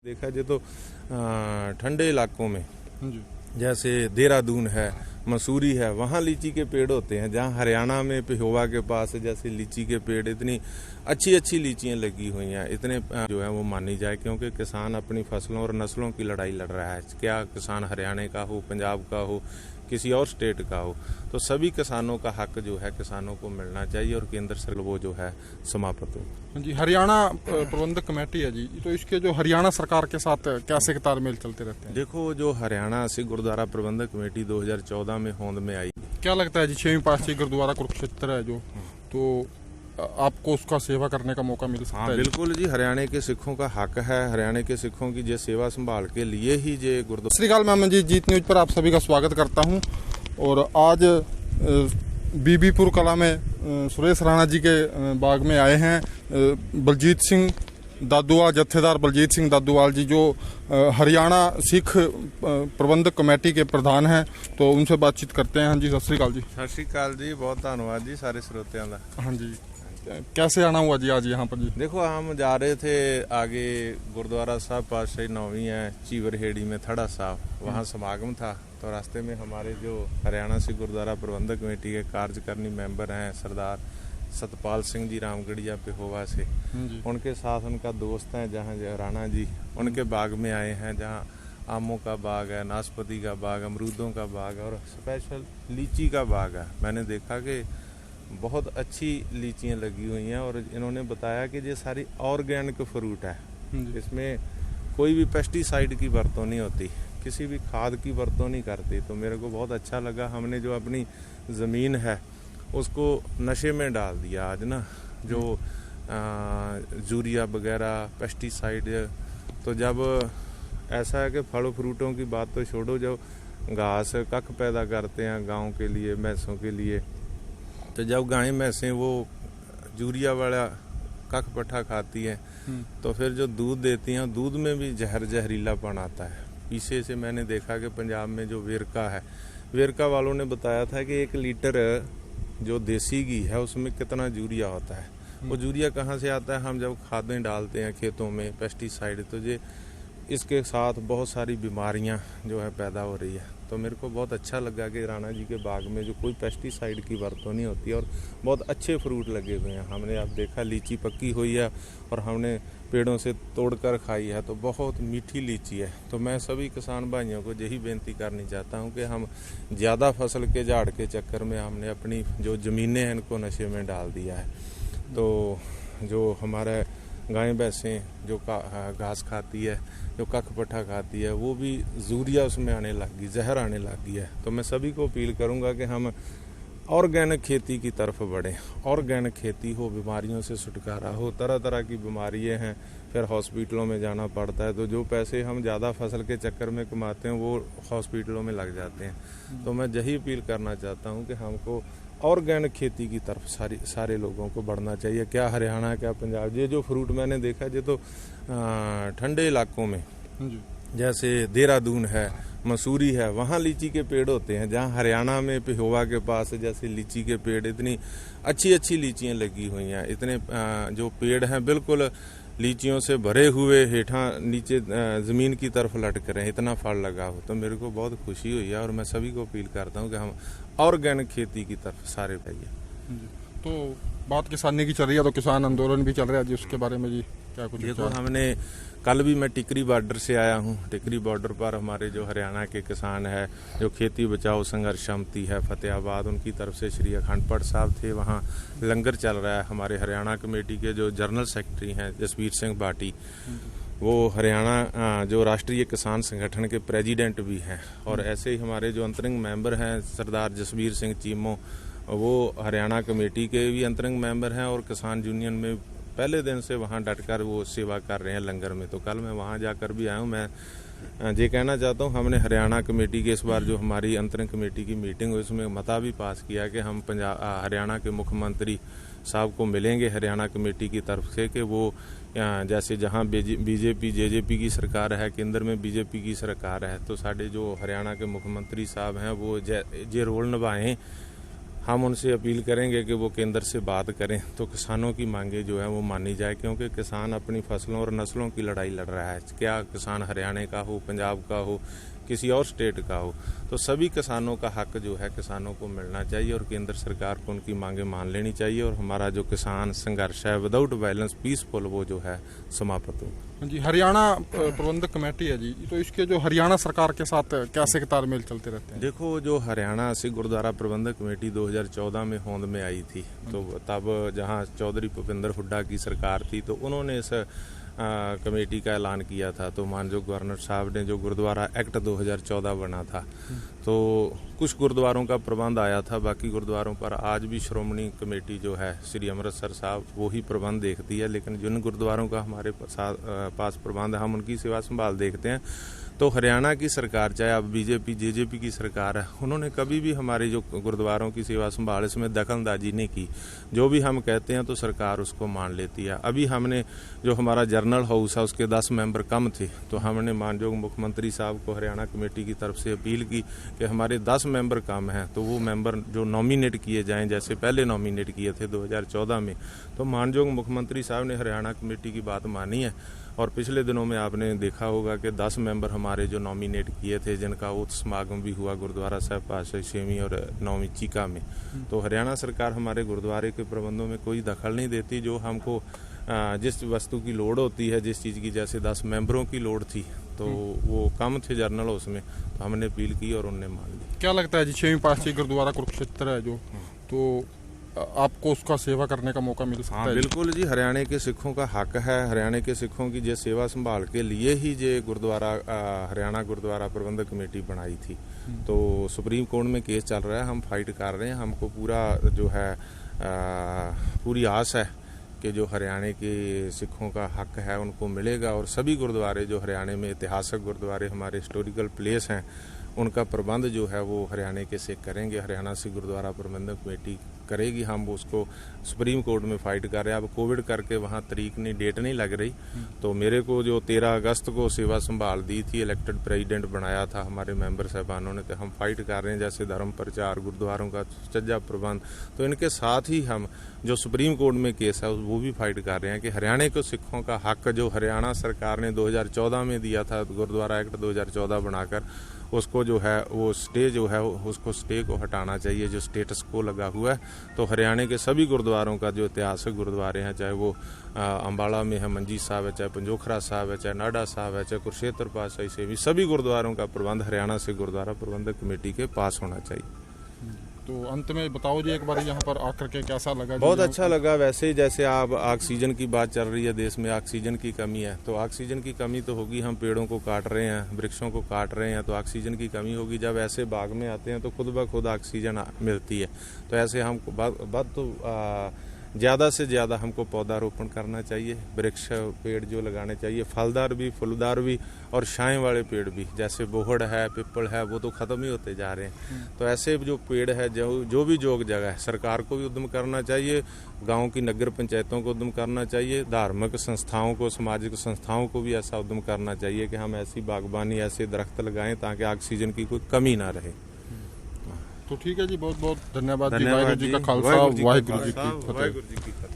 देखा जाए तो ठंडे इलाकों में जी। जैसे देहरादून है, मसूरी है, वहाँ लीची के पेड़ होते हैं। जहाँ हरियाणा में पेहोवा के पास जैसे लीची के पेड़ इतनी अच्छी अच्छी लीचियाँ लगी हुई हैं, इतने जो है वो मानी जाए, क्योंकि किसान अपनी फसलों और नस्लों की लड़ाई लड़ रहा है। क्या किसान हरियाणा का हो, पंजाब का हो, किसी और स्टेट का हो, तो सभी किसानों का हक जो है किसानों को मिलना चाहिए और केंद्र सरकार वो जो है समाप्त हो। जी, हरियाणा प्रबंधक कमेटी है जी, तो इसके जो हरियाणा सरकार के साथ कैसे तालमेल चलते रहते हैं? देखो, जो हरियाणा सिख गुरुद्वारा प्रबंधक कमेटी 2014 में होंद में आई, क्या लगता है जी, 6वीं पातशाही गुरुद्वारा कुरुक्षेत्र है जो, तो आपको उसका सेवा करने का मौका मिल सकता है? बिल्कुल जी, हरियाणा के सिखों का हक है। हरियाणा के सिखों की जो सेवा संभाल के लिए ही जे गुरुद्वारा। सत श्री अकाल, मैं अमनजीत, जीत न्यूज पर आप सभी का स्वागत करता हूं। और आज बीबीपुर कला में सुरेश राणा जी के बाग में आए हैं बलजीत सिंह दादूवाल, जत्थेदार बलजीत सिंह दादूवाल जी, जो हरियाणा सिख प्रबंधक कमेटी के प्रधान हैं, तो उनसे बातचीत करते हैं। हाँ जी, सत श्री अकाल जी। सत श्री अकाल जी, बहुत धन्यवाद जी सारे श्रोतियों का। हाँ जी, कैसे आना हुआ जी आज यहाँ पर जी? देखो, हम जा रहे थे आगे गुरुद्वारा साहब पातशाही 9वीं है चीवरहेड़ी में थड़ा साहब, वहाँ समागम था। तो रास्ते में हमारे जो हरियाणा से गुरुद्वारा प्रबंधक कमेटी के कार्यकारिणी मेंबर हैं सरदार सतपाल सिंह जी रामगढ़िया पेहोवा से, उनके साथ उनका दोस्त हैं जहाँ राणा जी, उनके बाग में आए हैं जहाँ आमों का बाग है, नाशपाती का बाग, अमरूदों का बाग और स्पेशल लीची का बाग है। मैंने देखा कि बहुत अच्छी लीचियाँ लगी हुई हैं और इन्होंने बताया कि ये सारी ऑर्गेनिक फ्रूट है, इसमें कोई भी पेस्टिसाइड की वरतों नहीं होती, किसी भी खाद की वरतों नहीं करती। तो मेरे को बहुत अच्छा लगा। हमने जो अपनी ज़मीन है उसको नशे में डाल दिया आज ना, जो यूरिया वगैरह पेस्टिसाइड। तो जब ऐसा है कि फलों फ्रूटों की बात तो छोड़ो, जो घास कख पैदा करते हैं गाँव के लिए, भैंसों के लिए, तो जब गायें भैंसें वो यूरिया वाला कख पट्ठा खाती हैं तो फिर जो दूध देती हैं, दूध में भी जहरीलापन आता है। पीछे से मैंने देखा कि पंजाब में जो वेरका है, वेरका वालों ने बताया था कि 1 लीटर जो देसी घी है उसमें कितना यूरिया होता है। वो यूरिया कहाँ से आता है? हम जब खादें डालते हैं खेतों में, पेस्टिसाइड, तो ये इसके साथ बहुत सारी बीमारियां जो है पैदा हो रही है। तो मेरे को बहुत अच्छा लगा कि राणा जी के बाग में जो कोई पेस्टिसाइड की वरतों नहीं होती और बहुत अच्छे फ्रूट लगे हुए हैं। हमने अब देखा लीची पक्की हुई है और हमने पेड़ों से तोड़कर खाई है, तो बहुत मीठी लीची है। तो मैं सभी किसान भाइयों को यही बेनती करनी चाहता हूँ कि हम ज़्यादा फसल के झाड़ के चक्कर में हमने अपनी जो ज़मीनें हैं इनको नशे में डाल दिया है। तो जो हमारा गायें भैंसें जो घास खाती है, जो कख पट्ठा खाती है, वो भी यूरिया उसमें आने लग गई, जहर आने लग गई है। तो मैं सभी को अपील करूंगा कि हम ऑर्गेनिक खेती की तरफ बढ़ें। ऑर्गेनिक खेती हो, बीमारियों से छुटकारा हो। तरह तरह की बीमारियां हैं, फिर हॉस्पिटलों में जाना पड़ता है, तो जो पैसे हम ज़्यादा फसल के चक्कर में कमाते हैं वो हॉस्पिटलों में लग जाते हैं। तो मैं यही अपील करना चाहता हूँ कि हमको ऑर्गेनिक खेती की तरफ सारे लोगों को बढ़ना चाहिए। क्या हरियाणा, क्या पंजाब, ये जो फ्रूट मैंने देखा, ये तो ठंडे इलाकों में जैसे देहरादून है, मसूरी है, वहाँ लीची के पेड़ होते हैं। जहाँ हरियाणा में पेहोवा के पास जैसे लीची के पेड़ इतनी अच्छी अच्छी लीचियाँ लगी हुई हैं, इतने जो पेड़ हैं बिल्कुल लीचियों से भरे हुए, हेठा नीचे ज़मीन की तरफ लटक रहे हैं, इतना फल लगा हो। तो मेरे को बहुत खुशी हुई है और मैं सभी को अपील करता हूँ कि हम ऑर्गेनिक खेती की तरफ सारे जाइए। तो बात किसानी की चल रही है, तो किसान आंदोलन भी चल रहा है जी, उसके बारे में जी क्या कुछ? देखो, हमने कल भी मैं टिकरी बॉर्डर से आया हूँ। टिकरी बॉर्डर पर हमारे जो हरियाणा के किसान है, जो खेती बचाओ संघर्ष समिति है फतेहाबाद, उनकी तरफ से श्री अखंड पाठ साहब थे, वहाँ लंगर चल रहा है। हमारे हरियाणा कमेटी के जो जनरल सेक्रेटरी हैं जसवीर सिंह भाटी, वो हरियाणा जो राष्ट्रीय किसान संगठन के प्रेसिडेंट भी हैं। और ऐसे ही हमारे जो अंतरिंग मेंबर हैं सरदार जसवीर सिंह चीमो, वो हरियाणा कमेटी के भी अंतरिंग मेंबर हैं और किसान यूनियन में पहले दिन से वहाँ डटकर वो सेवा कर रहे हैं लंगर में। तो कल मैं वहाँ जाकर भी आया हूँ। मैं ये कहना चाहता हूँ, हमने हरियाणा कमेटी के इस बार जो हमारी अंतरिंग कमेटी की मीटिंग हुई उसमें मता भी पास किया कि हम हरियाणा के मुख्यमंत्री साहब को मिलेंगे हरियाणा कमेटी की तरफ से, कि वो जैसे जहाँ बीजेपी जेजेपी की सरकार है, केंद्र में बीजेपी की सरकार है, तो साढ़े जो हरियाणा के मुख्यमंत्री साहब हैं वो जे रोल निभाएं हम उनसे अपील करेंगे कि वो केंद्र से बात करें तो किसानों की मांगे जो है वो मानी जाए, क्योंकि किसान अपनी फसलों और नस्लों की लड़ाई लड़ रहा है। क्या किसान हरियाणा का हो, पंजाब का हो, किसी और स्टेट का हो, तो सभी किसानों का हक जो है किसानों को मिलना चाहिए और केंद्र सरकार को उनकी मांगे मान लेनी चाहिए और हमारा जो किसान संघर्ष है विदाउट वायलेंस पीसफुल वो जो है समाप्त हो। जी, हरियाणा प्रबंधक कमेटी है जी, तो इसके जो हरियाणा सरकार के साथ कैसे तालमेल चलते रहते हैं? देखो, जो हरियाणा सिख गुरुद्वारा प्रबंधक कमेटी 2014 में होंद में आई थी, तो तब जहां चौधरी भूपिंदर हुड्डा की सरकार थी तो उन्होंने इस कमेटी का ऐलान किया था। तो माननीय गवर्नर साहब ने जो गुरुद्वारा एक्ट 2014 बना था, तो कुछ गुरुद्वारों का प्रबंध आया था, बाकी गुरुद्वारों पर आज भी श्रोमणी कमेटी जो है श्री अमृतसर साहब वो ही प्रबंध देखती है। लेकिन जिन गुरुद्वारों का हमारे पास प्रबंध है, हम उनकी सेवा संभाल देखते हैं। तो हरियाणा की सरकार, चाहे अब बीजेपी जेजेपी की सरकार है, उन्होंने कभी भी हमारे जो गुरुद्वारों की सेवा संभाल इसमें दखलंदाजी नहीं की। जो भी हम कहते हैं तो सरकार उसको मान लेती है। अभी हमने जो हमारा जर्नल हाउस है उसके 10 मेंबर कम थे, तो हमने माननीय मुख्यमंत्री साहब को हरियाणा कमेटी की तरफ से अपील की कि हमारे 10 मेंबर कम हैं, तो वो मेंबर जो नॉमिनेट किए जाएं, जैसे पहले नॉमिनेट किए थे 2014 में। तो माननीय मुख्यमंत्री साहब ने हरियाणा कमेटी की बात मानी है और पिछले दिनों में आपने देखा होगा कि 10 मेंबर हमारे जो नॉमिनेट किए थे, जिनका ओथ समागम भी हुआ गुरुद्वारा साहब पातशाही 6वीं और 9वीं चीका में। तो हरियाणा सरकार हमारे गुरुद्वारे के प्रबंधों में कोई दखल नहीं देती। जो हमको जिस वस्तु की लोड़ होती है, जिस चीज़ की, जैसे 10 मेंबरों की लोड़ थी तो वो कम थे जर्नल उसमें, तो हमने अपील की और उनने मान ली। क्या लगता है जी, 6वीं पातशाही गुरुद्वारा कुरुक्षेत्र है जो, तो आपको उसका सेवा करने का मौका मिल सकता है? हाँ बिल्कुल जी, हरियाणा के सिखों का हक है। हरियाणा के सिखों की जो सेवा संभाल के लिए ही ये गुरुद्वारा हरियाणा गुरुद्वारा प्रबंधक कमेटी बनाई थी। तो सुप्रीम कोर्ट में केस चल रहा है, हम फाइट कर रहे हैं। हमको पूरा जो है पूरी आस है कि जो हरियाणा के सिखों का हक है उनको मिलेगा और सभी गुरुद्वारे जो हरियाणा में ऐतिहासिक गुरुद्वारे हमारे हिस्टोरिकल प्लेस हैं उनका प्रबंध जो है वो हरियाणा के सिख करेंगे। हरियाणा सिख गुरुद्वारा प्रबंधक कमेटी करेगी। हम उसको सुप्रीम कोर्ट में फाइट कर रहे हैं। अब कोविड करके वहाँ तारीख नहीं, डेट नहीं लग रही, तो मेरे को जो 13 अगस्त को सेवा संभाल दी थी, इलेक्टेड प्रेसिडेंट बनाया था हमारे मेंबर साहबानों ने, तो हम फाइट कर रहे हैं जैसे धर्म प्रचार, गुरुद्वारों का सुचज्जा प्रबंध। तो इनके साथ ही हम जो सुप्रीम कोर्ट में केस है वो भी फाइट कर रहे हैं कि हरियाणा के सिखों का हक जो हरियाणा सरकार ने 2014 में दिया था, गुरुद्वारा एक्ट 2014 बनाकर, उसको जो है वो स्टे जो है उसको स्टे को हटाना चाहिए, जो स्टेटस को लगा हुआ है। तो हरियाणा के सभी गुरुद्वारों का जो ऐतिहासिक गुरुद्वारे हैं, चाहे वो अम्बाला में है मंजी साहब है, चाहे पंजोखरा साहब है, चाहे नाडा साहब है, चाहे कुरुक्षेत्र पातशाही से भी, सभी गुरुद्वारों का प्रबंध हरियाणा से गुरुद्वारा प्रबंधक कमेटी के पास होना चाहिए। तो अंत में बताओ जी, एक बार यहाँ पर आकर के कैसा लगा? बहुत अच्छा लगा। वैसे ही जैसे आप ऑक्सीजन की बात चल रही है, देश में ऑक्सीजन की कमी है, तो ऑक्सीजन की कमी तो होगी। हम पेड़ों को काट रहे हैं, वृक्षों को काट रहे हैं, तो ऑक्सीजन की कमी होगी। जब ऐसे बाग में आते हैं तो खुद ब खुद ऑक्सीजन मिलती है। तो ऐसे हमको ज़्यादा से ज़्यादा हमको पौधारोपण करना चाहिए, वृक्ष पेड़ जो लगाने चाहिए, फलदार भी, फूलदार भी और छाएं वाले पेड़ भी। जैसे बोहड़ है, पिपल है, वो तो ख़त्म ही होते जा रहे हैं। तो ऐसे जो पेड़ है, जो भी जोग जगह है, सरकार को भी उद्यम करना चाहिए, गांव की नगर पंचायतों को उद्यम करना चाहिए, धार्मिक संस्थाओं को, सामाजिक संस्थाओं को भी ऐसा उद्यम करना चाहिए कि हम ऐसी बागबानी, ऐसे दरख्त लगाएं ताकि ऑक्सीजन की कोई कमी ना रहे। तो ठीक है जी, बहुत बहुत धन्यवाद जी। वाहिगुरू जी का खालसा, वाहिगुरू जी की फतेह।